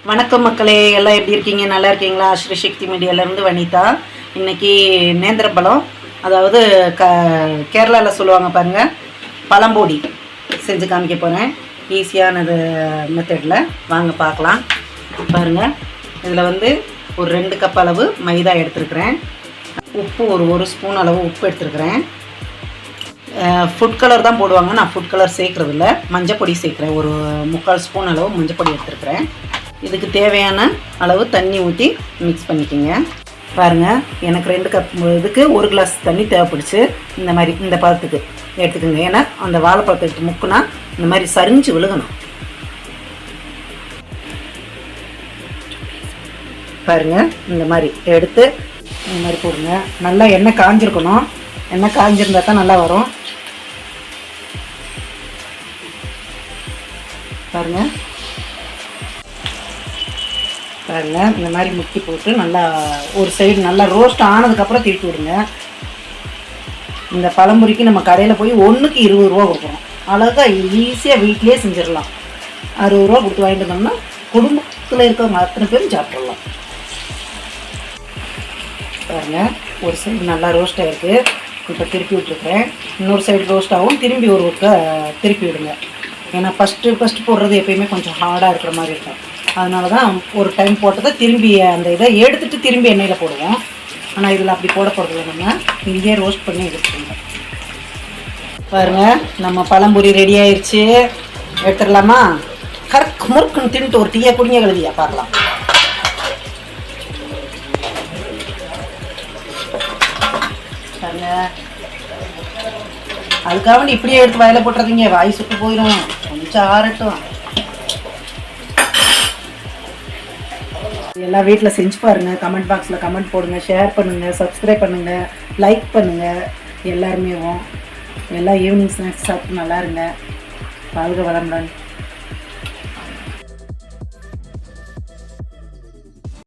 வணக்கம் மக்களே, எல்லாம் எப்படி இருக்கீங்க? நல்லா இருக்கீங்களா? ஸ்ரீ சக்தி மீடியாவிலேருந்து வனிதா. இன்றைக்கி நேந்திரப்பழம், அதாவது கேரளாவில் சொல்லுவாங்க பாருங்கள், பழம்பொடி செஞ்சு காமிக்க போகிறேன். ஈஸியானது மெத்தடில் வாங்க பார்க்கலாம். பாருங்கள், இதில் ஒரு 2 கப் அளவு மைதா எடுத்துருக்குறேன். உப்பு ஒரு ஸ்பூன் அளவு உப்பு எடுத்துருக்குறேன். ஃபுட் கலர் தான் போடுவாங்க, நான் ஃபுட் கலர் சேர்க்குறதில்ல. மஞ்சள் பொடி சேர்க்குறேன், ஒரு 3/4 ஸ்பூன் அளவு மஞ்சள் பொடி எடுத்துருக்குறேன். இதுக்கு தேவையான அளவு தண்ணி ஊற்றி மிக்ஸ் பண்ணிக்கோங்க. பாருங்கள், எனக்கு 2 கப் இதுக்கு 1 கிளாஸ் தண்ணி தேவைப்படுச்சு. இந்த மாதிரி இந்த பழத்துக்கு எடுத்துக்கோங்க. ஏன்னா அந்த வாழைப்பழத்தை எடுத்து முக்குனா இந்த மாதிரி சரிஞ்சு விழுகணும். பாருங்கள், இந்த மாதிரி எடுத்து இந்த மாதிரி போடுங்க. நல்லா எண்ணெய் காஞ்சிருக்கணும். எண்ணெய் காஞ்சிருந்தா தான் நல்லா வரும். பாருங்கள் பாருங்கள், இந்த மாதிரி முக்கி போட்டு நல்லா ஒரு சைடு நல்லா ரோஸ்ட் ஆனதுக்கப்புறம் திருப்பி விடுங்க. இந்த பழம்புரிக்கு நம்ம கடையில் போய் 1க்கு 20 ரூபா கொடுக்குறோம். அழகாக ஈஸியாக வீட்லேயே செஞ்சிடலாம். 60 ரூபா கொடுத்து வாங்கிட்டு வந்தோம்னா குடும்பத்தில் இருக்கிறவங்க அத்தனை பேரும் சாப்பிட்றலாம். பாருங்கள், ஒரு சைடு நல்லா ரோஸ்ட் ஆகிருக்கு. இப்போ திருப்பி விட்டுருக்குறேன். இன்னொரு சைடு ரோஸ்ட் ஆகும். திரும்பி ஒரு திருப்பி விடுங்க. ஏன்னா ஃபஸ்ட்டு போடுறது எப்பயுமே கொஞ்சம் ஹார்டாக இருக்கிற மாதிரி இருக்கும். அதனால தான் ஒரு டைம் போட்டதை திரும்பி அந்த இதை எடுத்துகிட்டு திரும்பி எண்ணெயில் போடுவோம். ஆனால் இதில் அப்படி போட போகிறதில்ல, நம்ம இங்கேயே ரோஸ்ட் பண்ணி எடுத்துக்கோங்க. பாருங்கள், நம்ம பழம்பொரி ரெடி ஆயிடுச்சு. எடுத்துடலாமா? கரெக்ட் முறுக்குன்னு தின்ட்டு ஒரு டீயை குடிங்க கழுதியா பார்க்கலாம். பாருங்கள், அதுக்காக இப்படியே எடுத்து வாயில போட்டுறதுங்க, வாய் சுட்டு போயிடும். கொஞ்சம் ஆறட்டும். எல்லாம் வீட்டில் செஞ்சு பாருங்கள். கமெண்ட் பாக்ஸில் கமெண்ட் போடுங்க, ஷேர் பண்ணுங்கள், சப்ஸ்கிரைப் பண்ணுங்கள், லைக் பண்ணுங்கள். எல்லாருமே எல்லாம் ஈவினிங் ஸ்நாக்ஸ் சாப்பிட்டு நல்லா இருங்க. வாழ்க வளமுடன்.